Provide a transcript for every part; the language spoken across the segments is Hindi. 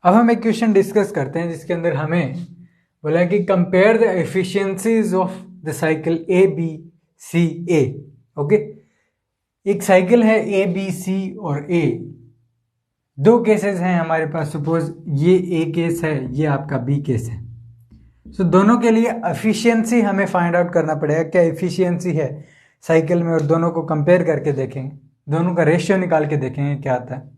अब हम एक क्वेश्चन डिस्कस करते हैं जिसके अंदर हमें बोला कि compare the efficiencies of the cycle A B C A. Okay, एक साइकिल है ए बी सी और ए, दो केसेस हैं हमारे पास। सपोज ये ए केस है, ये आपका बी केस है। सो दोनों के लिए एफिशिएंसी हमें फाइंड आउट करना पड़ेगा, क्या एफिशिएंसी है साइकिल में, और दोनों को कंपेयर करके देखेंगे, दोनों का रेशियो निकाल के देखेंगे क्या आता है।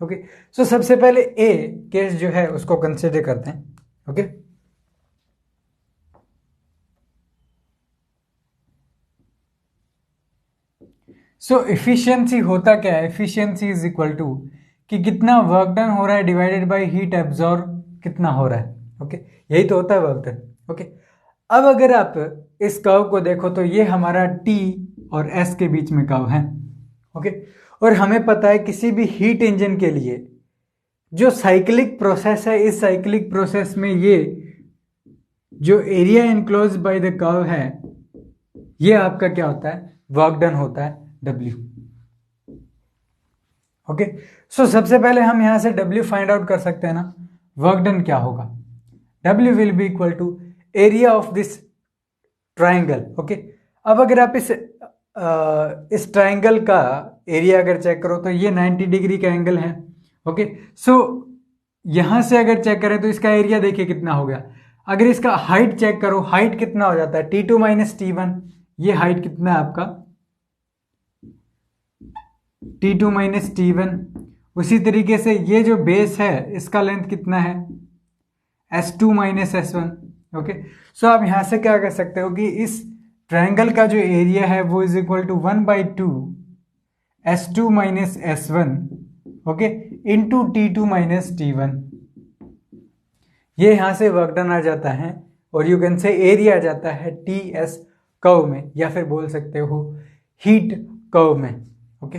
ओके, सो सबसे पहले ए केस जो है उसको कंसिडर करते हैं। ओके, सो एफिशिएंसी होता क्या है? एफिशिएंसी इज इक्वल टू कि कितना वर्क डन हो रहा है डिवाइडेड बाय हीट एब्जॉर्ब कितना हो रहा है। ओके, यही तो होता है वर्क डन। ओके, अब अगर आप इस कर्व को देखो तो ये हमारा टी और एस के बीच में कर्व है। ओके, और हमें पता है किसी भी हीट इंजन के लिए जो साइक्लिक प्रोसेस है, इस साइक्लिक प्रोसेस में ये जो area enclose by the curve है, ये आपका क्या होता है? वर्क डन होता है W। ओके, सो सबसे पहले हम यहां से W फाइंड आउट कर सकते हैं ना। वर्क डन क्या होगा? W will be equal to area of this triangle. Okay, अब अगर आप इस ट्राइंगल का एरिया अगर चेक करो तो ये 90 डिग्री का एंगल है। ओके, सो यहां से अगर चेक करें तो इसका एरिया देखिए कितना हो गया। अगर इसका हाइट चेक करो, हाइट कितना हो जाता है? T2 minus T1। ये हाइट कितना है आपका? T2 minus T1। उसी तरीके से ये जो बेस है इसका लेंथ कितना है? S2 minus S1। ओके, सो आप यहां से क्या कर सकते हो कि इस ट्रायंगल का जो एरिया है वो is equal to 1/2 S2 minus S1 okay into T2 minus T1। ये यहां से वर्क डन आ जाता है और यू कैन से एरिया आ जाता है TS कर्व में, या फिर बोल सकते हो हीट कर्व में। ओके,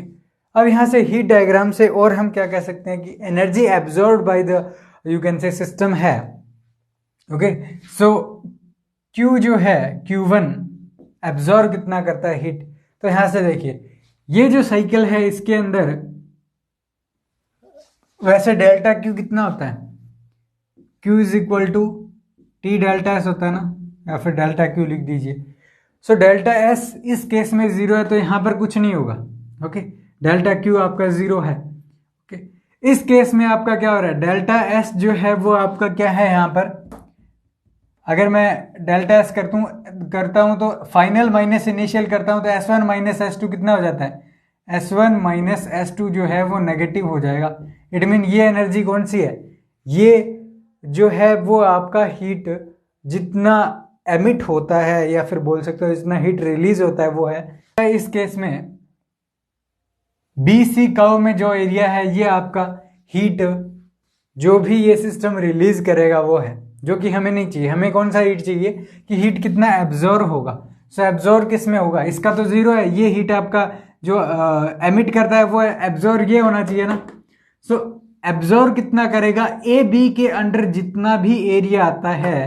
अब यहां से हीट डायग्राम से और हम क्या कह सकते हैं कि energy absorb by the you can से सिस्टम है। ओके, सो Q जो है Q1 एब्जॉर्ब कितना करता है? हीट। तो यहां से देखिए ये जो साइकिल है इसके अंदर वैसे डेल्टा Q कितना होता है? Q is equal to T delta S होता है ना, या फिर डेल्टा Q लिख दीजिए। सो डेल्टा S इस केस में 0 है तो यहां पर कुछ नहीं होगा। ओके, डेल्टा Q आपका 0 है। ओके, इस केस में आपका क्या हो रहा है? डेल्टा S जो है वो आपका क्या है यहां पर? अगर मैं डेल्टा S करता हूं तो फाइनल माइनस इनिशियल करता हूं तो S1 माइनस S2 कितना हो जाता है? S1 माइनस S2 जो है वो नेगेटिव हो जाएगा। इट मीन ये एनर्जी कौन सी है? ये जो है वो आपका हीट जितना एमिट होता है या फिर बोल सकते हो जितना हीट रिलीज होता है वो है। इस केस में BC कर्व में जो एरिया है ये आपका हीट जो भी ये सिस्टम रिलीज करेगा वो है, जो कि हमें नहीं चाहिए। हमें कौन सा हीट चाहिए कि हीट कितना एब्जॉर्ब होगा। सो एब्जॉर्ब किस में होगा? इसका तो 0 है। ये हीट आपका जो एमिट करता है वो एब्जॉर्ब ये होना चाहिए ना। सो एब्जॉर्ब कितना करेगा? ए बी के अंडर जितना भी एरिया आता है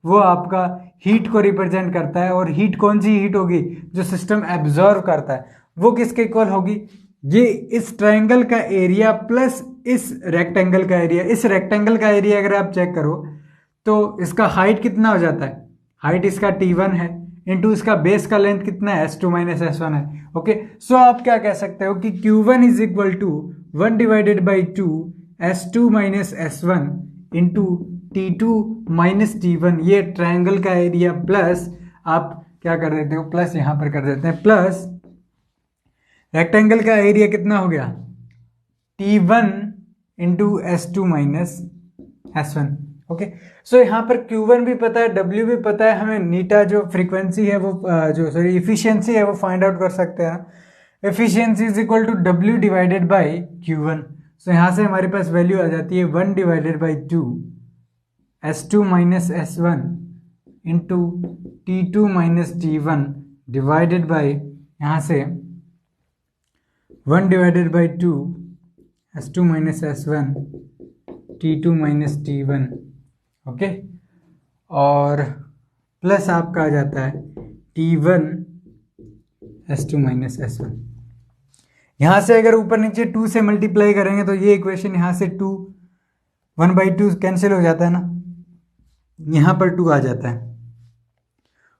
वो आपका हीट को रिप्रेजेंट करता है। और हीट कौन सी हीट होगी? जो सिस्टम एब्जॉर्ब करता है वो किसके इक्वल होगी? ये इस ट्रायंगल का एरिया प्लस इस रेक्टेंगल का एरिया। इस रेक्टेंगल का एरिया अगर आप चेक करो तो इसका हाइट कितना हो जाता है? हाइट इसका T1 है इंटू इसका बेस का लेंथ कितना है? S2 माइनस S1 है। ओके, सो आप क्या कह सकते हो कि Q1 is equal to 1/2 S2 minus S1 into T2 minus T1, ये ट्रायंगल का एरिया प्लस आप क्या कर देते हो? प्लस यहां पर कर देते हैं, प्लस रेक्टेंगल का एरिया कितना हो गया? T1 into S2 minus S1। Okay, so यहां पर Q1 भी पता है, W भी पता है, हमें नीटा जो फ्रीक्वेंसी है वो इफिशियंसी है वो फाइंड आउट कर सकते हैं। Efficiency is equal to W divided by Q1। So यहां से हमारे पास वैल्यू आ जाती है 1/2 S2 minus S1 into T2 minus T1 divided by यहां से 1/2 S2 minus S1 T2 minus T1। Okay, और प्लस आपका आ जाता है T1 S2 माइनस S1। यहां से अगर ऊपर नीचे 2 से मल्टीप्लाई करेंगे तो ये इक्वेशन यहां से 2 1/2 कैंसिल हो जाता है ना, यहाँ पर 2 आ जाता है।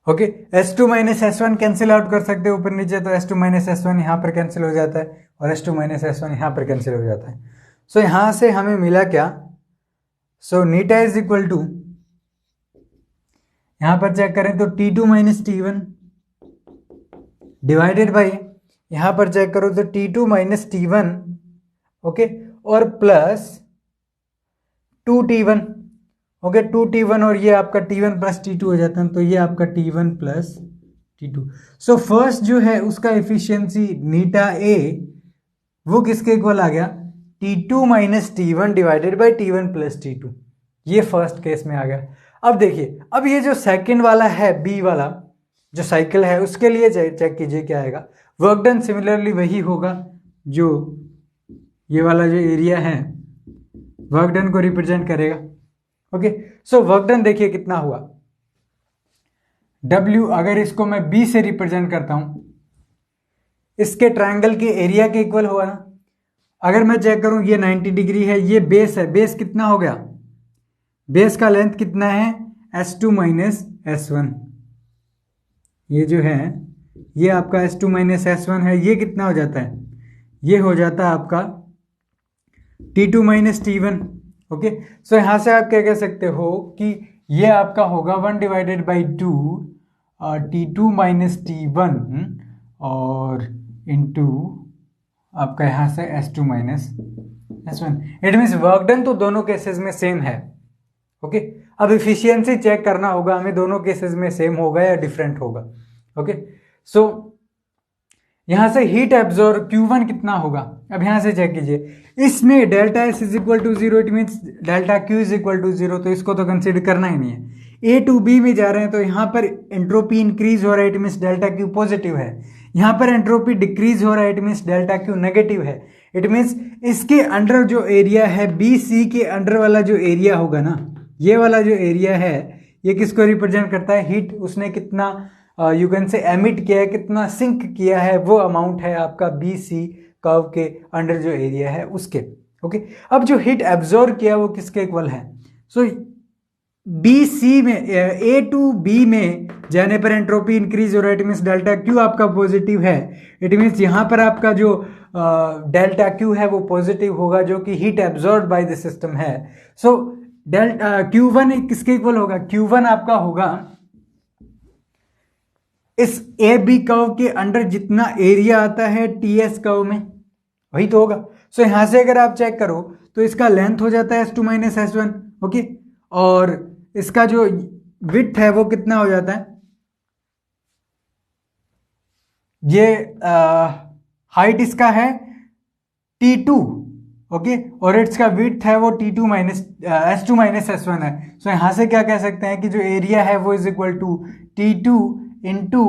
Okay, S2 minus S1 cancel out कर सकते हो ऊपर नीचे, तो S2 माइनस S1 यहाँ पर कैंसिल हो जाता है और S2 माइनस S1 यहाँ पर कैंसिल हो जाता है। सो यहाँ से हमें मिला क्या, सो नीटा इज इक्वल टू, यहाँ पर चेक करें तो T2 minus T1 divided by, यहाँ पर चेक करो तो T2 माइनस T1, ओके, और प्लस 2T1, ओके, 2T1 और ये आपका T1 प्लस T2 हो जाता है, तो ये आपका T1 plus T2। So first जो है उसका एफिशिएंसी नीटा ए वो किसके इक्वल आ गया, T2 minus T1 divided by T1 plus T2, ये फर्स्ट केस में आ गया। अब देखिए, अब ये जो सेकंड वाला है बी वाला जो साइकिल है उसके लिए चेक कीजिए क्या आएगा। वर्क डन सिमिलरली वही होगा, जो ये वाला जो एरिया है वर्क डन को रिप्रेजेंट करेगा। ओके, सो वर्क डन देखिए कितना हुआ, W अगर इसको मैं B से रिप्रेजेंट करता हूं, इसके ट्रायंगल के एरिया के इक्वल हुआ ना। अगर मैं चेक करूं ये 90 डिग्री है, ये बेस है, बेस कितना हो गया, बेस का लेंथ कितना है S2 माइनस S1, ये जो है ये आपका S2 माइनस S1 है, ये कितना हो जाता है, ये हो जाता है आपका T2 minus T1। Okay, so यहां से आप क्या कह सकते हो कि ये आपका होगा 1 divided by 2 T2 minus T1 और इनटू आपका यहां से S2 minus S1। It means work done तो दोनों केसेस में सेम है। ओके, अब इफिशियंसी चेक करना होगा हमें, दोनों केसेस में सेम होगा या डिफरेंट होगा। ओके, सो यहां से हीट एब्जॉर्ब Q1 कितना होगा, अब यहां से चेक कीजिए, इसमें delta S is equal to 0, it means delta Q is equal to 0, तो इसको तो कंसिडर करना ही नहीं है। A टू B में जा रहे हैं तो यहां पर एंट्रोपी इंक्रीज हो रहा है, it means delta Q positive है। यहां पर एंट्रोपी डिक्रीज हो रहा है, it means delta Q negative है। इट मीन्स इसके अंडर जो एरिया है BC के अंडर वाला जो एरिया होगा ना, ये वाला जो एरिया है ये किसको रिप्रेजेंट करता है, हीट उसने कितना यू कैन से एमिट किया है, कितना सिंक किया है, वो अमाउंट है आपका BC कर्व के अंडर जो एरिया है उसके। ओके, अब जो हीट एब्जॉर्ब किया वो किसके इक्वल है, सो BC में A टू B में जाने पर एंट्रोपी इंक्रीज हो रहा है, इट मीन्स डेल्टा क्यू आपका पॉजिटिव है। इट मीन्स यहां पर आपका जो डेल्टा क्यू है वो पॉजिटिव होगा, जो कि heat absorb by the system है। सो डेल्टा Q1 किसके इक्वल होगा, Q1 आपका होगा इस AB कर्व के अंडर जितना एरिया आता है TS कर्व में, वही तो होगा। सो यहां से अगर आप चेक करो तो इसका लेंथ हो जाता है S2 माइनस S1, ओके, और इसका जो विड्थ है वो कितना हो जाता है, ये हाइट इसका है T2, ओके, और इसका विड्थ है वो T2 minus S2 minus S1 है। सो यहां से क्या कह सकते हैं कि जो एरिया है वो is equal to T2 into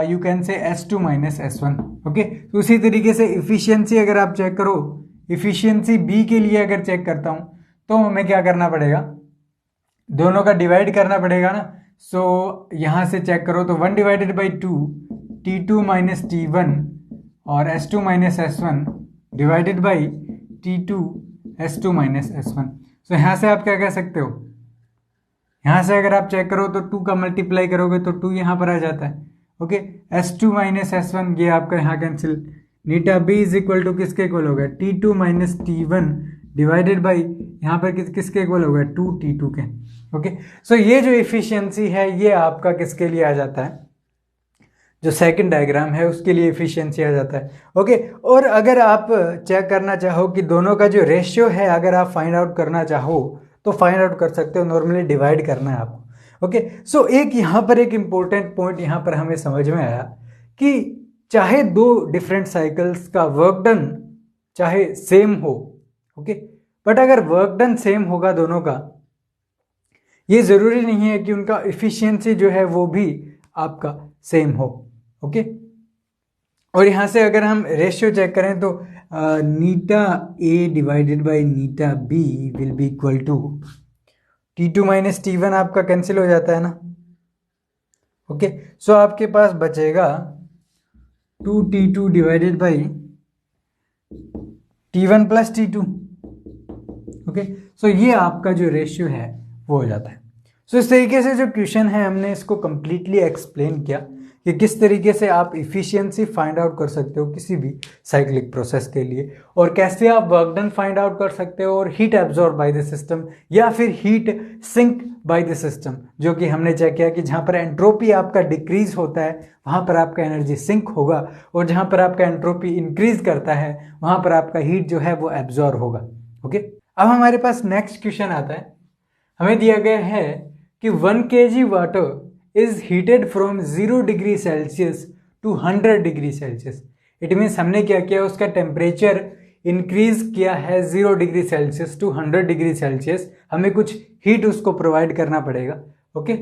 you can say S2 minus S1। Okay, तो उसी तरीके से इफिशियंसी अगर आप चेक करो, इफिशियंसी B के लिए अगर चेक करता हूं तो हमें क्या करना पड़ेगा, दोनों का डिवाइड करना पड़ेगा ना। सो यहां से चेक करो तो 1 divided by 2 T2 minus T1 और S2 minus S1 divided by T2 S2 minus S1। सो यहां से आप क्या कह सकते हो, यहां से अगर आप चेक करो तो 2 का मल्टीप्लाई करोगे तो 2 यहां पर आ जाता है। ओके, S2 माइनस S1 ये आपका यहां कैंसिल, नीटा B इज इक्वल टू किसके इक्वल होगा, T2 minus T1 divided by यहाँ पर किसके इक्वल होगा, 2T2 के। ओके, सो ये जो इफिशियंसी है ये आपका किसके लिए आ जाता है, जो सेकंड डायग्राम है उसके लिए इफिशियंसी आ जाता है। ओके, और अगर आप चेक करना चाहो कि दोनों का जो रेशियो है अगर आप फाइंड आउट करना चाहो तो फाइंड आउट कर सकते हो, नॉर्मली डिवाइड करना है आपको। ओके, सो एक यहाँ पर एक इंपॉर्टेंट पॉइंट यहाँ पर हमें समझ में आया कि चाहे दो डिफरेंट साइकिल्स का वर्क डन चाहे सेम हो, ओके, बट अगर वर्क डन सेम होगा दोनों का, ये जरूरी नहीं है कि उनका इफिशियंसी जो है वो भी आपका सेम हो। ओके, और यहां से अगर हम रेशियो चेक करें तो नीटा A डिवाइडेड बाई नीटा B will be equal to T2 minus T1 आपका कैंसिल हो जाता है ना। ओके, सो आपके पास बचेगा 2T2 divided by T1 plus T2। Okay, so ये आपका जो रेशियो है वो हो जाता है। सो इस तरीके से जो क्वेश्चन है हमने इसको कंप्लीटली एक्सप्लेन किया कि किस तरीके से आप इफ़िशियंसी फाइंड आउट कर सकते हो किसी भी साइक्लिक प्रोसेस के लिए, और कैसे आप वर्क डन फाइंड आउट कर सकते हो, और heat absorb by the system या फिर heat sink by the system, जो कि हमने चेक किया कि जहाँ पर एंट्रोपी आपका डिक्रीज होता है वहाँ पर आपका एनर्जी सिंक होगा, और जहाँ पर आपका एंट्रोपी इंक्रीज करता है वहाँ पर आपका हीट जो है वो एब्जॉर्ब होगा। ओके, अब हमारे पास नेक्स्ट क्वेश्चन आता है। हमें दिया गया है कि 1 kg water is heated from 0 degree Celsius to 100 degree Celsius. It means हमने क्या किया, उसका टेम्परेचर इंक्रीज किया है 0 degree Celsius to 100 degree Celsius. हमें कुछ हीट उसको प्रोवाइड करना पड़ेगा। ओके,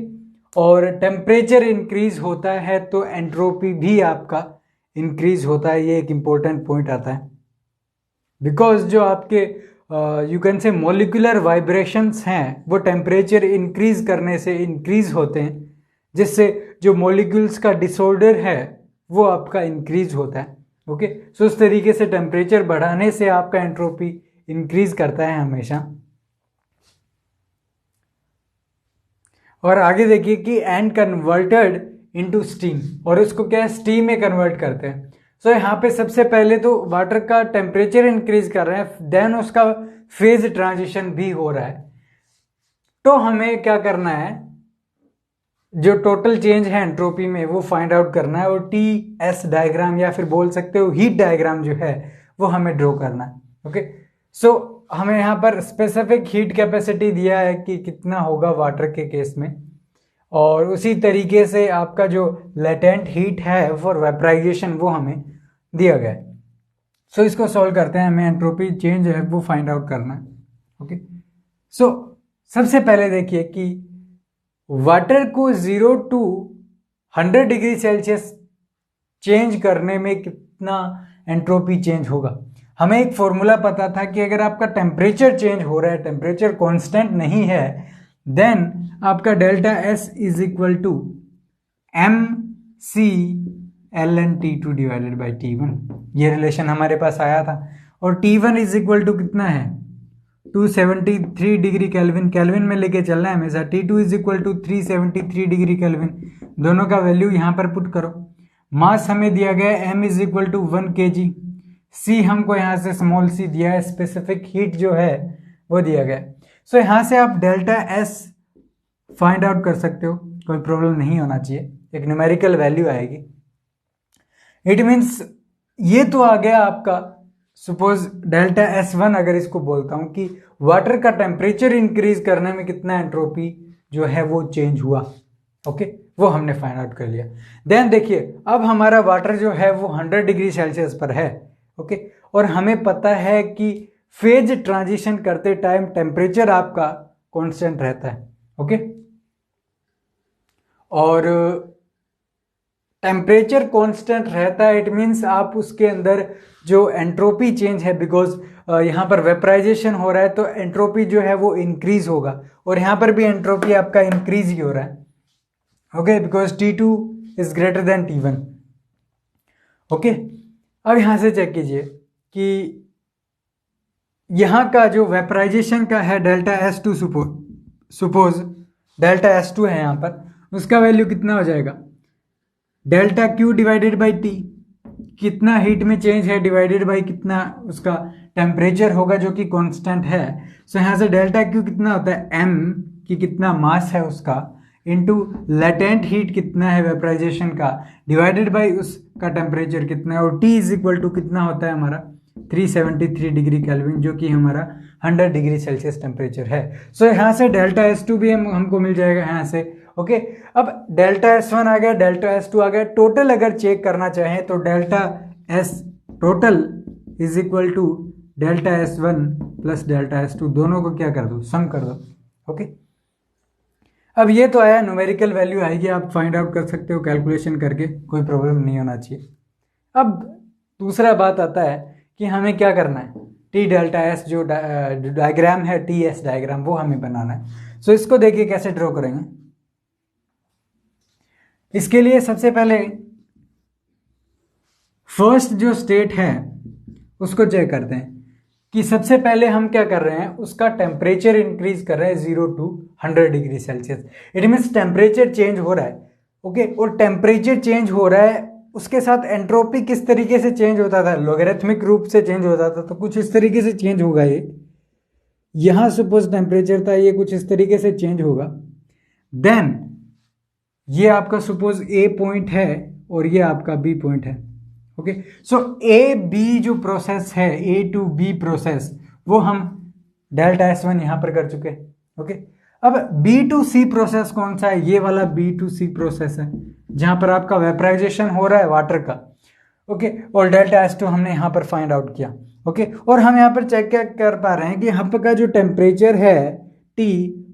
और टेम्परेचर इंक्रीज होता है तो एंट्रोपी भी आपका इंक्रीज होता है। ये एक इंपॉर्टेंट पॉइंट आता है, बिकॉज जो आपके यू कैन से मोलिकुलर वाइब्रेशंस हैं वो टेम्परेचर इंक्रीज करने से इंक्रीज होते हैं, जिससे जो मॉलिक्यूल्स का डिसऑर्डर है वो आपका इंक्रीज होता है। ओके, सो इस तरीके से टेम्परेचर बढ़ाने से आपका एंट्रोपी इंक्रीज करता है हमेशा। और आगे देखिए कि एंड कन्वर्टेड इनटू स्टीम, और इसको क्या है, स्टीम में कन्वर्ट करते हैं। सो यहाँ पे सबसे पहले तो वाटर का टेम्परेचर इंक्रीज कर रहे हैं, देन उसका फेज ट्रांजिशन भी हो रहा है। तो हमें क्या करना है, जो टोटल चेंज है एंट्रोपी में वो फाइंड आउट करना है, और TS डायग्राम या फिर बोल सकते हो हीट डायग्राम जो है वो हमें ड्रॉ करना है। ओके, सो हमें यहाँ पर स्पेसिफिक हीट कैपेसिटी दिया है कि कितना होगा वाटर के केस में, और उसी तरीके से आपका जो लेटेंट हीट है फॉर वेपराइजेशन वो हमें दिया गया है। सो इसको सॉल्व करते हैं, हमें एंट्रोपी चेंज है वो फाइंड आउट करना है। ओके, सो सबसे पहले देखिए कि वाटर को 0 टू 100 डिग्री सेल्सियस चेंज करने में कितना एंट्रोपी चेंज होगा। हमें एक फॉर्मूला पता था कि अगर आपका टेम्परेचर चेंज हो रहा है, टेम्परेचर कांस्टेंट नहीं है, देन आपका delta S is equal to MC/LN/T2 divided by T1। ये रिलेशन हमारे पास आया था, और T1 इज इक्वल टू कितना है, 273 डिग्री केल्विन, केल्विन में लेके चलना है हमेशा। T2 is equal to 373 degree kelvin, दोनों का वैल्यू यहाँ पर पुट करो। मास हमें दिया गया है M is equal to 1 kg, C हमको यहाँ से स्मॉल c दिया है, स्पेसिफिक हीट जो है वो दिया गया है। सो यहाँ से आप डेल्टा S फाइंड आउट कर सकते हो, कोई प्रॉब्लम नहीं होना चाहिए, एक न्यूमेरिकल वैल्यू आएगी। इट मीन्स ये तो आ गया आपका, सपोज डेल्टा S1 अगर इसको बोलता हूं कि वाटर का टेम्परेचर इंक्रीज करने में कितना एंट्रोपी जो है वो चेंज हुआ। ओके, वो हमने फाइंड आउट कर लिया। देन देखिए अब हमारा वाटर जो है वो 100 डिग्री सेल्सियस पर है। ओके, और हमें पता है कि फेज ट्रांजिशन करते टाइम टेम्परेचर आपका कांस्टेंट रहता है। ओके, और टेम्परेचर कांस्टेंट रहता है, इट मीन्स आप उसके अंदर जो एंट्रोपी चेंज है, बिकॉज यहाँ पर वेपराइजेशन हो रहा है तो एंट्रोपी जो है वो इंक्रीज होगा, और यहाँ पर भी एंट्रोपी आपका इंक्रीज ही हो रहा है। Okay, because T2 is greater than T1। Okay, अब यहाँ से चेक कीजिए कि यहाँ का जो वेपराइजेशन का है delta S2, suppose delta S2 है यहाँ पर, उसका वैल्यू कितना हो जाएगा, delta Q divided by T, कितना हीट में चेंज है डिवाइडेड बाई कितना उसका टेम्परेचर होगा जो कि कांस्टेंट है। सो यहाँ से डेल्टा Q कितना होता है, M की कितना मास है उसका इनटू लेटेंट हीट कितना है वेपराइजेशन का डिवाइडेड बाई उसका टेम्परेचर कितना है, और T इज इक्वल टू कितना होता है हमारा 373 डिग्री केल्विन, जो कि हमारा 100 डिग्री सेल्सियस टेम्परेचर है। सो यहाँ से डेल्टा S2 भी हमको मिल जाएगा यहाँ से। ओके, अब डेल्टा S1 आ गया, डेल्टा S2 आ गया, टोटल अगर चेक करना चाहें तो delta S total is equal to delta S1 plus delta S2, दोनों को क्या कर दो, सम कर दो। ओके, अब ये तो आया, न्यूमेरिकल वैल्यू आएगी, आप फाइंड आउट कर सकते हो कैलकुलेशन करके, कोई प्रॉब्लम नहीं होना चाहिए। अब दूसरा बात आता है कि हमें क्या करना है, T डेल्टा S जो डायग्राम है TS डायग्राम वो हमें बनाना है। सो इसको देखिए कैसे ड्रॉ करेंगे। इसके लिए सबसे पहले फर्स्ट जो स्टेट है उसको चेक करते हैं कि सबसे पहले हम क्या कर रहे हैं, उसका टेम्परेचर इंक्रीज कर रहे हैं 0 to 100 degree Celsius. It means temperature change हो रहा है, ओके। और टेम्परेचर चेंज हो रहा है, उसके साथ एंट्रोपी किस तरीके से चेंज होता था, लॉगरिथमिक रूप से चेंज होता था, तो कुछ इस तरीके से चेंज होगा। ये यहां सपोज टेम्परेचर था, ये कुछ इस तरीके से चेंज होगा। देन ये आपका सपोज ए पॉइंट है और ये आपका बी पॉइंट है, ओके। सो ए बी जो प्रोसेस है, ए टू बी प्रोसेस, वो हम डेल्टा S1 यहां पर कर चुके हैं, ओके। अब बी टू सी प्रोसेस कौन सा है, ये वाला बी टू सी प्रोसेस है, जहां पर आपका वेपराइजेशन हो रहा है वाटर का, ओके। और डेल्टा S2 हमने यहां पर फाइंड आउट किया, ओके। और हम यहां पर चेक क्या कर पा रहे हैं कि यहाँ पर का जो टेम्परेचर है T,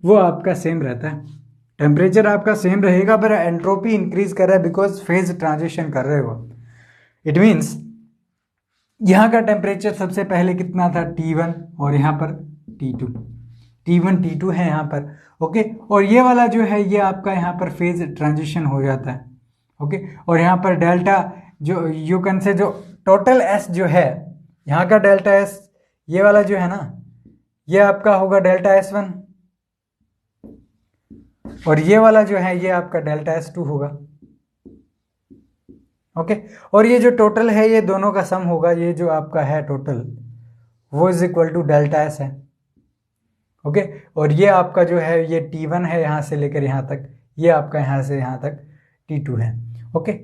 वो आपका सेम रहता है। टेम्परेचर आपका सेम रहेगा, पर एंट्रोपी इंक्रीज कर रहा है बिकॉज फेज ट्रांजिशन कर रहे हो। इट मीन्स यहां का टेम्परेचर सबसे पहले कितना था, T1, और यहां पर T2, T1 T2 है यहां पर, ओके। और ये वाला जो है ये आपका यहां पर फेज ट्रांजिशन हो जाता है, ओके। और यहां पर डेल्टा जो यू कैन से जो टोटल S जो है, यहां का डेल्टा S, ये वाला जो है ना, ये आपका होगा डेल्टा S1, और ये वाला जो है ये आपका डेल्टा S2 होगा, ओके। और ये जो टोटल है ये दोनों का सम होगा, ये जो आपका है टोटल वो is equal to delta S है, ओके। और ये आपका जो है ये T1 है यहां से लेकर यहां तक, ये आपका यहां से यहां तक T2 है, ओके।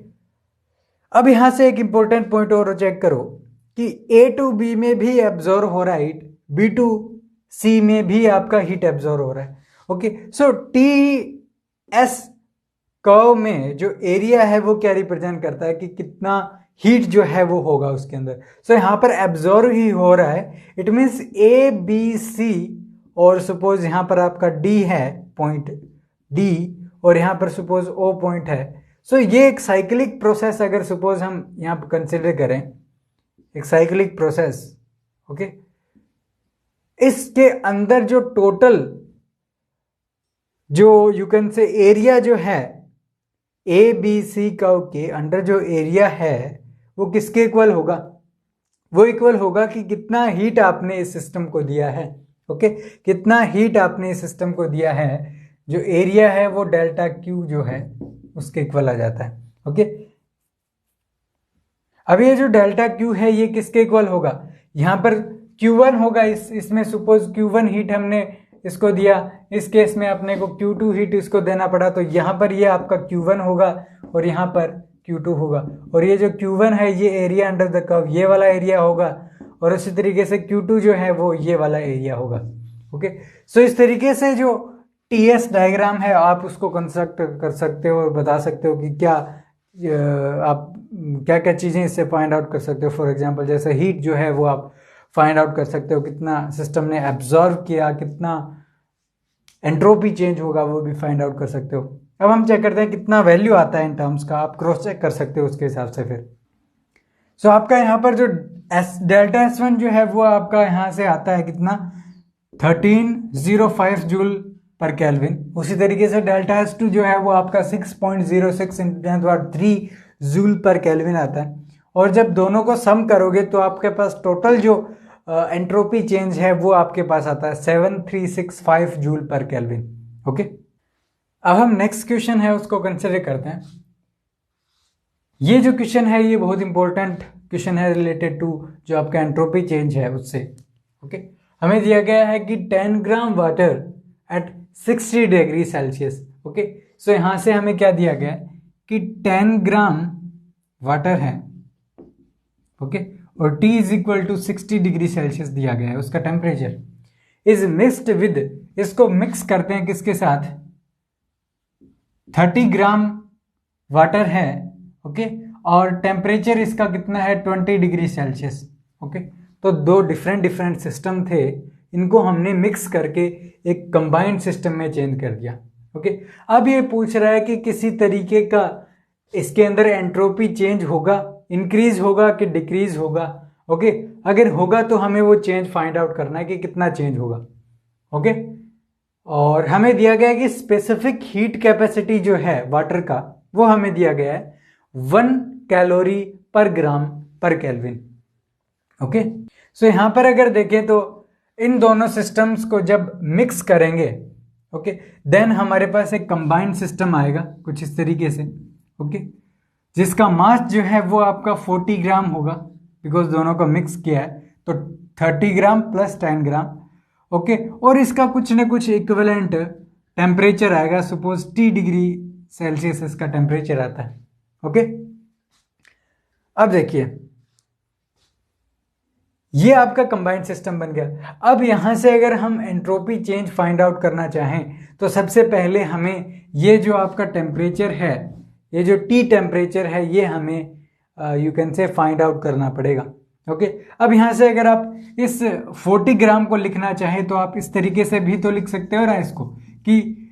अब यहां से एक इंपॉर्टेंट पॉइंट और चेक करो कि A टू B में भी एब्जॉर्व हो रहा है हीट, B टू C में भी आपका हीट एब्जॉर्व हो रहा है, ओके। सो TS कर्व में जो एरिया है वो क्या रिप्रेजेंट करता है कि कितना हीट जो है वो होगा उसके अंदर। सो यहाँ पर एब्जॉर्व ही हो रहा है, इट मीन्स ABC, और सपोज यहाँ पर आपका D है पॉइंट D, और यहाँ पर सपोज O पॉइंट है। सो ये एक साइक्लिक प्रोसेस अगर सपोज हम यहाँ पर कंसिडर करें, एक साइक्लिक प्रोसेस, ओके। इसके अंदर जो टोटल जो यू कैन से एरिया जो है ABC कर्व के अंडर जो एरिया है वो किसके इक्वल होगा, वो इक्वल होगा कि कितना हीट आपने इस सिस्टम को दिया है, ओके। कितना हीट आपने इस सिस्टम को दिया है, जो एरिया है वो डेल्टा Q जो है उसके इक्वल आ जाता है, ओके। अब ये जो डेल्टा Q है ये किसके इक्वल होगा, यहां पर Q1 होगा, इसमें सपोज Q1 हीट हमने इसको दिया, इस केस में अपने को Q2 हीट इसको देना पड़ा, तो यहां पर ये आपका Q1 होगा और यहां पर Q2 होगा। और ये जो Q1 है ये एरिया अंडर द कर्व, ये वाला एरिया होगा, और उसी तरीके से Q2 जो है वो ये वाला एरिया होगा, ओके। सो इस तरीके से जो TS डायग्राम है आप उसको कंस्ट्रक्ट कर सकते हो और बता सकते हो कि क्या आप क्या क्या चीज़ें इससे फाइंड आउट कर सकते हो। फॉर एग्जांपल जैसे हीट जो है वो आप फाइंड आउट कर सकते हो, कितना सिस्टम ने एब्जॉर्व किया, कितना एंट्रोपी चेंज होगा वो भी फाइंड आउट कर सकते हो। अब हम चेक करते हैं कितना वैल्यू आता है इन टर्म्स का, आप क्रॉस चेक कर सकते हो उसके हिसाब से फिर। सो आपका यहाँ पर जो डेल्टा S1 जो है वो आपका यहाँ से आता है कितना, 1305 जूल पर केल्विन। उसी तरीके से डेल्टा S2 जो है वो आपका 6.06 × 3 जूल पर केल्विन आता है। और जब दोनों को सम करोगे तो आपके पास टोटल जो एंट्रोपी चेंज है वो आपके पास आता है 7365 जूल पर केल्विन, ओके। अब हम नेक्स्ट क्वेश्चन है उसको कंसिडर करते हैं। ये जो क्वेश्चन है ये बहुत इंपॉर्टेंट क्वेश्चन है रिलेटेड टू जो आपका एंट्रोपी चेंज है उससे, ओके। हमें दिया गया है कि 10 gram water at 60 degree Celsius, okay. So यहां से हमें क्या दिया गया है कि 10 ग्राम वाटर है, ओके, और T is equal to 60 degree Celsius दिया गया है, उसका टेम्परेचर इज मिक्स्ड विद, इसको मिक्स करते हैं किसके साथ, 30 ग्राम वाटर है, ओके, और टेम्परेचर इसका कितना है 20 डिग्री सेल्सियस, ओके। तो दो डिफरेंट सिस्टम थे, इनको हमने मिक्स करके एक कंबाइंड सिस्टम में चेंज कर दिया, ओके। अब ये पूछ रहा है कि किसी तरीके का इसके अंदर एंट्रोपी चेंज होगा, इंक्रीज होगा कि डिक्रीज होगा, ओके। अगर होगा तो हमें वो चेंज फाइंड आउट करना है कि कितना चेंज होगा, ओके। और हमें दिया गया है कि स्पेसिफिक हीट कैपेसिटी जो है वाटर का वो हमें दिया गया है 1 कैलोरी पर ग्राम पर केल्विन, ओके, सो यहाँ पर अगर देखें तो इन दोनों सिस्टम्स को जब मिक्स करेंगे, ओके, देन हमारे पास एक कंबाइंड सिस्टम आएगा कुछ इस तरीके से, ओके, जिसका मास जो है वो आपका 40 ग्राम होगा, बिकॉज दोनों को मिक्स किया है, तो 30 ग्राम प्लस 10 ग्राम, ओके, और इसका कुछ ना कुछ इक्विवेलेंट टेम्परेचर आएगा, सपोज T डिग्री सेल्सियस इसका टेम्परेचर आता है, ओके। अब देखिए ये आपका कंबाइंड सिस्टम बन गया। अब यहां से अगर हम एंट्रोपी चेंज फाइंड आउट करना चाहें तो सबसे पहले हमें ये जो आपका टेम्परेचर है, ये जो T टेम्परेचर है, ये हमें यू कैन से फाइंड आउट करना पड़ेगा, ओके। अब यहाँ से अगर आप इस 40 ग्राम को लिखना चाहें तो आप इस तरीके से भी तो लिख सकते हो ना इसको, कि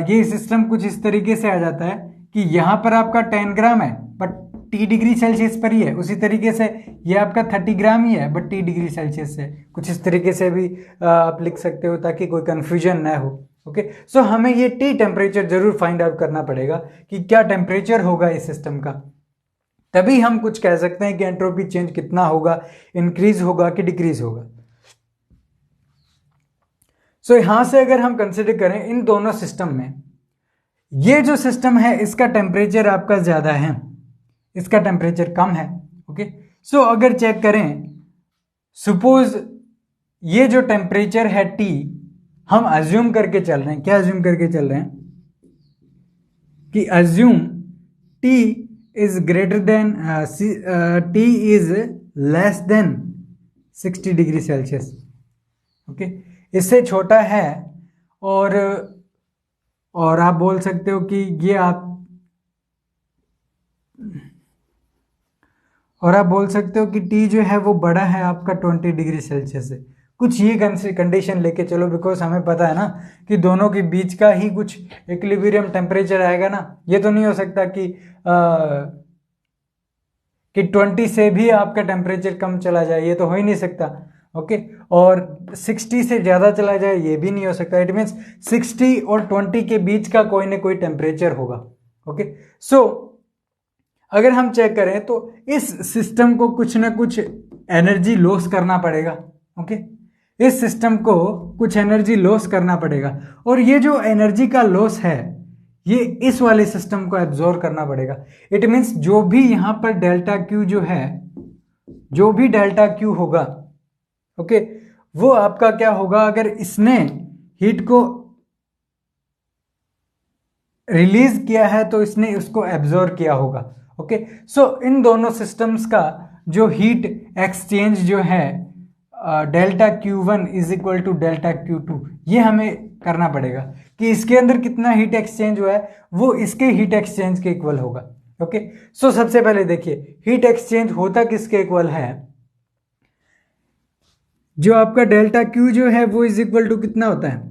ये सिस्टम कुछ इस तरीके से आ जाता है कि यहाँ पर आपका 10 ग्राम है बट T डिग्री सेल्सियस पर ही है, उसी तरीके से ये आपका 30 ग्राम ही है बट T डिग्री सेल्सियस है, कुछ इस तरीके से भी आप लिख सकते हो ताकि कोई कंफ्यूजन ना हो, ओके। सो हमें ये T टेम्परेचर जरूर फाइंड आउट करना पड़ेगा कि क्या टेम्परेचर होगा इस सिस्टम का, तभी हम कुछ कह सकते हैं कि एंट्रोपी चेंज कितना होगा, इंक्रीज होगा कि डिक्रीज होगा। सो यहां से अगर हम कंसिडर करें इन दोनों सिस्टम में, ये जो सिस्टम है इसका टेम्परेचर आपका ज्यादा है, इसका टेम्परेचर कम है, ओके। सो अगर चेक करें, सपोज ये जो टेम्परेचर है T, हम अज्यूम करके चल रहे हैं, क्या अज्यूम करके चल रहे हैं कि assume T is greater than T is less than 60 degree Celsius, okay, इससे छोटा है, और आप बोल सकते हो कि ये आप बोल सकते हो कि T जो है वो बड़ा है आपका 20 डिग्री सेल्सियस से, कुछ ये कंडीशन लेके चलो, बिकॉज हमें पता है ना कि दोनों के बीच का ही कुछ इक्विलिब्रियम टेम्परेचर आएगा ना, ये तो नहीं हो सकता कि 20 से भी आपका टेम्परेचर कम चला जाए, ये तो हो ही नहीं सकता, ओके, और 60 से ज़्यादा चला जाए ये भी नहीं हो सकता, इट मीन्स 60 और 20 के बीच का कोई ना कोई टेम्परेचर होगा, ओके। सो अगर हम चेक करें तो इस सिस्टम को कुछ ना कुछ एनर्जी लॉस करना पड़ेगा, ओके, इस सिस्टम को कुछ एनर्जी लॉस करना पड़ेगा, और ये जो एनर्जी का लॉस है ये इस वाले सिस्टम को एब्जॉर्ब करना पड़ेगा। इट मीन्स जो भी यहां पर डेल्टा क्यू जो है, जो भी डेल्टा क्यू होगा, ओके, वो आपका क्या होगा, अगर इसने हीट को रिलीज किया है तो इसने उसको एब्जॉर्ब किया होगा, ओके। सो इन दोनों सिस्टम्स का जो हीट एक्सचेंज जो है delta Q1 is equal to delta Q2, ये हमें करना पड़ेगा कि इसके अंदर कितना हीट एक्सचेंज हुआ है वो इसके हीट एक्सचेंज के इक्वल होगा, ओके। सो सबसे पहले देखिए हीट एक्सचेंज होता किसके इक्वल है, जो आपका डेल्टा Q जो है वो इज इक्वल टू कितना होता है,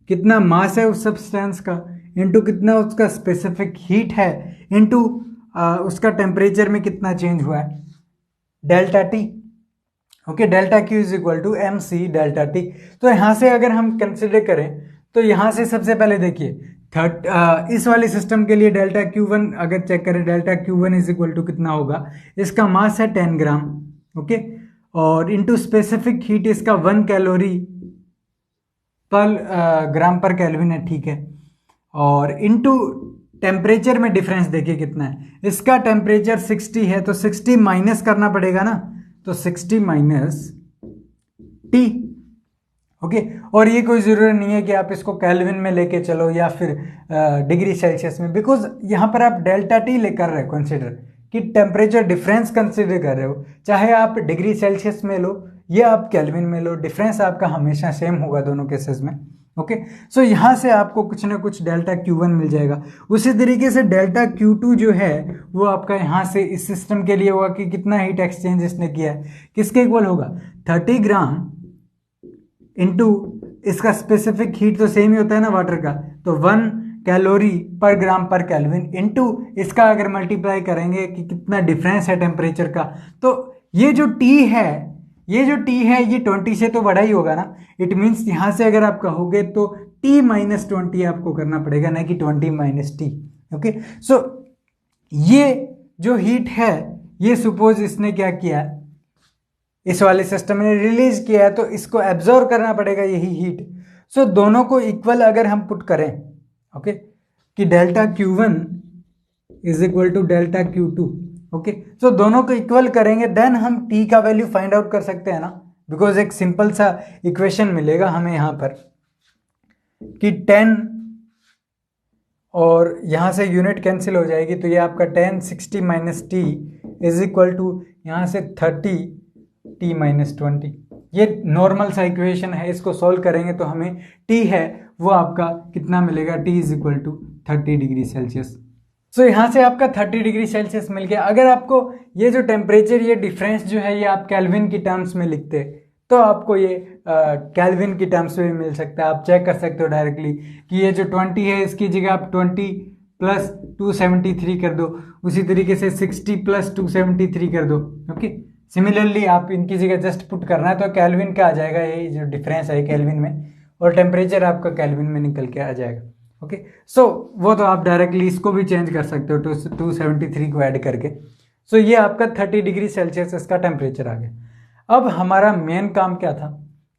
कितना मास है उस सब्सटेंस का, इनटू कितना उसका स्पेसिफिक हीट है, इनटू उसका टेम्परेचर में कितना चेंज हुआ है, delta T, okay. Delta Q is equal to MC delta T। तो यहां से अगर हम कंसिडर करें तो यहां से सबसे पहले देखिए इस वाले सिस्टम के लिए डेल्टा Q1 अगर चेक करें, delta Q1 is equal to कितना होगा, इसका मास है 10 ग्राम, ओके, और इनटू स्पेसिफिक हीट इसका 1 कैलोरी पर ग्राम पर केल्विन है, ठीक है, और इनटू टेम्परेचर में डिफरेंस देखिए कितना है, इसका टेम्परेचर 60 है तो 60 माइनस करना पड़ेगा ना, तो 60 माइनस T, ओके। और ये कोई जरूरत नहीं है कि आप इसको केल्विन में लेके चलो या फिर डिग्री सेल्सियस में, बिकॉज यहां पर आप डेल्टा T लेकर रहे हो कंसिडर कि टेम्परेचर डिफरेंस कंसिडर कर रहे हो, चाहे आप डिग्री सेल्सियस में लो या आप केल्विन में लो, डिफरेंस आपका हमेशा सेम होगा दोनों केसेस में, ओके। सो यहां से आपको कुछ ना कुछ डेल्टा Q1 मिल जाएगा। उसी तरीके से डेल्टा Q2 जो है वो आपका यहां से इस सिस्टम के लिए होगा कि कितना हीट एक्सचेंज इसने किया है, किसके इक्वल होगा, 30 ग्राम इंटू इसका स्पेसिफिक हीट तो सेम ही होता है ना वाटर का, तो 1 कैलोरी पर ग्राम पर केल्विन इंटू इसका अगर मल्टीप्लाई करेंगे कि कितना डिफरेंस है टेम्परेचर का, तो ये जो T है ये 20 से तो बड़ा ही होगा ना, इट मीन्स यहां से अगर आप कहोगे तो T माइनस 20 आपको करना पड़ेगा, ना कि 20 माइनस T, ओके। सो ये जो हीट है ये सपोज इसने क्या किया, इस वाले सिस्टम ने रिलीज किया है, तो इसको एब्जॉर्ब करना पड़ेगा यही हीट। सो दोनों को इक्वल अगर हम पुट करें, ओके, कि delta Q1 is equal to delta Q2, okay, so दोनों को इक्वल करेंगे, देन हम T का वैल्यू फाइंड आउट कर सकते हैं ना, बिकॉज एक सिंपल सा इक्वेशन मिलेगा हमें यहाँ पर कि 10 और यहाँ से यूनिट कैंसिल हो जाएगी, तो ये आपका 10 60 minus T is equal to यहाँ से 30 t माइनस 20। ये नॉर्मल सा इक्वेशन है, इसको सॉल्व करेंगे तो हमें t है वो आपका कितना मिलेगा, t is equal to 30 degree Celsius. So यहाँ से आपका 30 डिग्री सेल्सियस मिल गया। अगर आपको ये जो टेम्परेचर, ये डिफरेंस जो है ये आप केल्विन की टर्म्स में लिखते तो आपको ये केल्विन की टर्म्स में भी मिल सकता है। आप चेक कर सकते हो डायरेक्टली कि ये जो 20 है इसकी जगह आप 20 प्लस 273 कर दो, उसी तरीके से 60 प्लस 273 कर दो, ओके। सिमिलरली आप इनकी जगह जस्ट पुट करना है तो केल्विन का आ जाएगा, ये जो डिफरेंस है केल्विन में, और टेम्परेचर आपका केल्विन में निकल के आ जाएगा, ओके। सो वो तो आप डायरेक्टली इसको भी चेंज कर सकते हो 273 को ऐड करके। सो ये आपका 30 डिग्री सेल्सियस इसका टेम्परेचर आ गया। अब हमारा मेन काम क्या था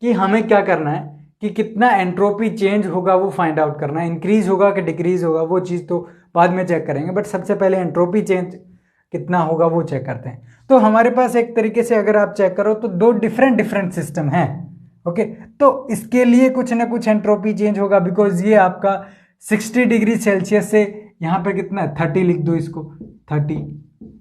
कि हमें क्या करना है कि कितना एंट्रोपी चेंज होगा वो फाइंड आउट करना है, इंक्रीज होगा कि डिक्रीज होगा वो चीज़ तो बाद में चेक करेंगे, बट सबसे पहले एंट्रोपी चेंज कितना होगा वो चेक करते हैं। तो हमारे पास एक तरीके से अगर आप चेक करो तो दो डिफरेंट सिस्टम हैं, ओके। तो इसके लिए कुछ ना कुछ एंट्रोपी चेंज होगा, बिकॉज ये आपका 60 डिग्री सेल्सियस से यहाँ पर कितना है 30 लिख दो इसको 30,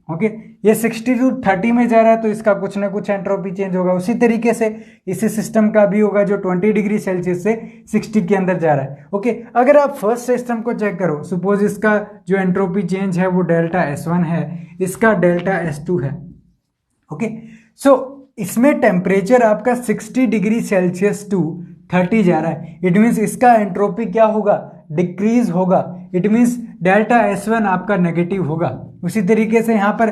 ओके। ये 60 टू 30 में जा रहा है तो इसका कुछ ना कुछ एंट्रोपी चेंज होगा। उसी तरीके से इसी सिस्टम का भी होगा जो 20 डिग्री सेल्सियस से 60 के अंदर जा रहा है, ओके। अगर आप फर्स्ट सिस्टम को चेक करो, सपोज इसका जो एंट्रोपी चेंज है वो डेल्टा S1 है, इसका डेल्टा S2 है, ओके। सो इसमें टेम्परेचर आपका 60 डिग्री सेल्सियस टू 30 जा रहा है, इट मीन्स इसका एंट्रोपी क्या होगा, डिक्रीज होगा, इट मीन्स डेल्टा S1 आपका नेगेटिव होगा। उसी तरीके से यहाँ पर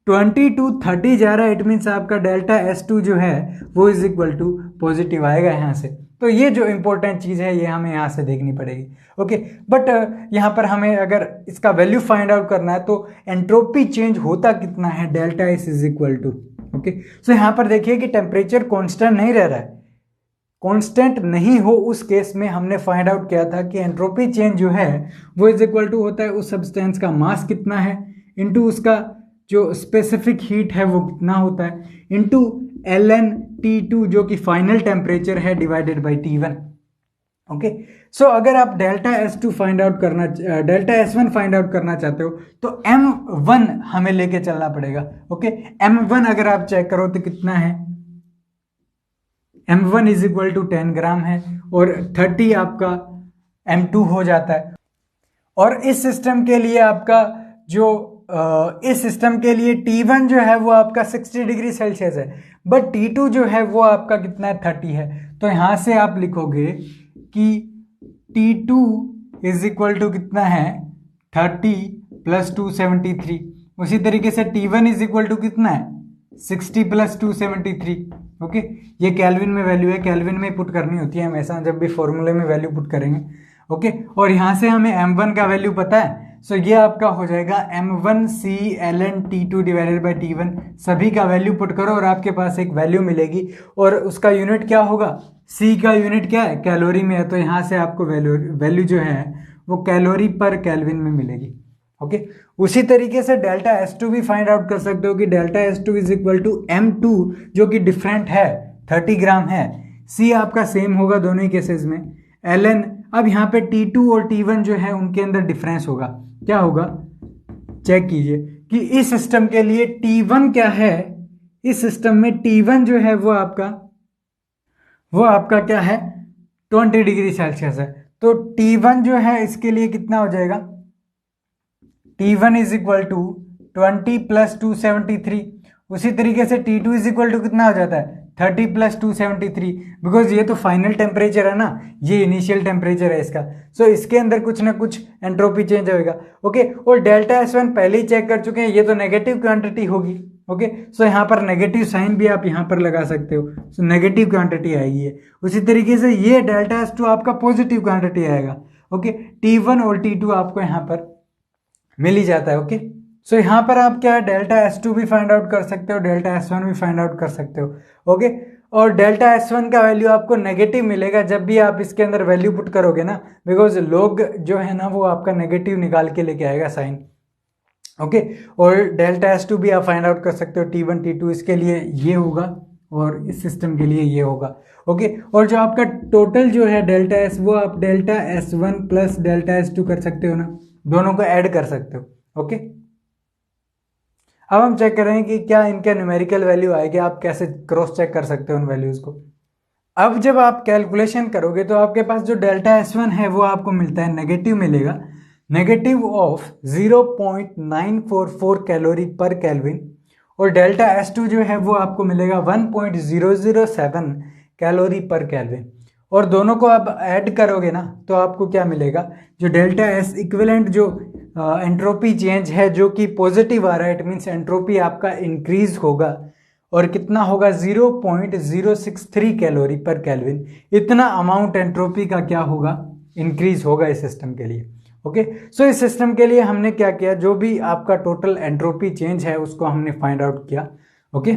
20 टू 30 जा रहा है, इट मीन्स आपका डेल्टा S2 जो है वो इज इक्वल टू पॉजिटिव आएगा यहाँ से। तो ये जो इंपॉर्टेंट चीज़ है ये हमें यहाँ से देखनी पड़ेगी, ओके। बट यहाँ पर हमें अगर इसका वैल्यू फाइंड आउट करना है तो एंट्रोपी चेंज होता कितना है, delta S is equal to, okay. So यहाँ पर देखिए कि टेम्परेचर कॉन्स्टेंट नहीं रह रहा है, कांस्टेंट नहीं हो उस केस में हमने फाइंड आउट किया था कि एंट्रोपी चेंज जो है वो इज इक्वल टू होता है उस सब्सटेंस का मास कितना है इनटू उसका जो स्पेसिफिक हीट है वो कितना होता है इनटू ln T2 जो कि फाइनल टेम्परेचर है डिवाइडेड बाय T1, ओके। सो अगर आप डेल्टा S2 फाइंड आउट करना, डेल्टा S1 फाइंड आउट करना चाहते हो तो M1 हमें लेके चलना पड़ेगा, ओके। M1 अगर आप चेक करो तो कितना है, M1 इज इक्वल टू 10 ग्राम है और 30 आपका M2 हो जाता है। और इस सिस्टम के लिए आपका जो इस सिस्टम के लिए T1 जो है वो आपका 60 डिग्री सेल्सियस है, बट T2 जो है वो आपका कितना है 30 है। तो यहां से आप लिखोगे कि T2 इज इक्वल टू कितना है 30 प्लस 273। उसी तरीके से T1 इज इक्वल टू कितना है 60 प्लस 273, ओके। ये केल्विन में वैल्यू है, केल्विन में पुट करनी होती है हमेशा जब भी फॉर्मूले में वैल्यू पुट करेंगे, ओके। और यहाँ से हमें M1 का वैल्यू पता है, सो ये आपका हो जाएगा M1 C ln T2 divided by T1। सभी का वैल्यू पुट करो और आपके पास एक वैल्यू मिलेगी और उसका यूनिट क्या होगा, C का यूनिट क्या है, कैलोरी में है, तो यहाँ से आपको वैल्यू जो है वो कैलोरी पर केल्विन में मिलेगी, ओके। उसी तरीके से डेल्टा S2 भी फाइंड आउट कर सकते हो कि delta S2 is equal to M2 जो कि डिफरेंट है 30 ग्राम है, C आपका सेम होगा दोनों ही केसेस में, ln अब यहाँ पे T2 और T1 जो है उनके अंदर डिफरेंस होगा, क्या होगा चेक कीजिए कि इस सिस्टम के लिए T1 क्या है, इस सिस्टम में T1 जो है वो आपका क्या है 20 डिग्री सेल्सियस है। तो T1 जो है इसके लिए कितना हो जाएगा, T1 is equal to 20 plus 273। उसी तरीके से T2 इज इक्वल टू कितना हो जाता है 30 प्लस 273, बिकॉज ये तो फाइनल टेम्परेचर है ना, ये इनिशियल टेम्परेचर है इसका। सो इसके अंदर कुछ ना कुछ एंट्रोपी चेंज होगा, ओके। और डेल्टा S1 पहले ही चेक कर चुके हैं, ये तो नेगेटिव क्वांटिटी होगी, ओके। सो यहाँ पर नेगेटिव साइन भी आप यहाँ पर लगा सकते हो, सो नेगेटिव क्वांटिटी आएगी ये। उसी तरीके से ये डेल्टा S2 आपका पॉजिटिव क्वांटिटी आएगा, ओके। T1 और T2 आपको यहाँ पर मिल ही जाता है, ओके। सो यहाँ पर आप क्या है डेल्टा S2 भी फाइंड आउट कर सकते हो, डेल्टा S1 भी फाइंड आउट कर सकते हो। ओके, और डेल्टा S1 का वैल्यू आपको नेगेटिव मिलेगा जब भी आप इसके अंदर वैल्यू पुट करोगे ना, बिकॉज लोग जो है ना वो आपका नेगेटिव निकाल के लेके आएगा साइन। ओके, और डेल्टा S2 भी आप फाइंड आउट कर सकते हो, T1 T2 इसके लिए ये होगा और इस सिस्टम के लिए ये होगा। ओके, और जो आपका टोटल जो है डेल्टा S वो आप delta S1 plus delta S2 कर सकते हो ना, दोनों को ऐड कर सकते हो। ओके, अब हम चेक करें कि क्या इनका न्यूमेरिकल वैल्यू आएगी, आप कैसे क्रॉस चेक कर सकते हो उन वैल्यूज को। अब जब आप कैलकुलेशन करोगे तो आपके पास जो डेल्टा S1 है वो आपको मिलता है नेगेटिव मिलेगा, नेगेटिव ऑफ 0.944 कैलोरी पर केल्विन, और डेल्टा S2 जो है वो आपको मिलेगा 1.007 कैलोरी पर केल्विन। और दोनों को आप ऐड करोगे ना तो आपको क्या मिलेगा, जो डेल्टा S इक्विवेलेंट जो एंट्रोपी चेंज है जो कि पॉजिटिव आ रहा है, इट मीन्स एंट्रोपी आपका इंक्रीज होगा, और कितना होगा 0.063 कैलोरी पर केल्विन। इतना अमाउंट एंट्रोपी का क्या होगा, इंक्रीज होगा इस सिस्टम के लिए। ओके, सो इस सिस्टम के लिए हमने क्या किया, जो भी आपका टोटल एंट्रोपी चेंज है उसको हमने फाइंड आउट किया। ओके,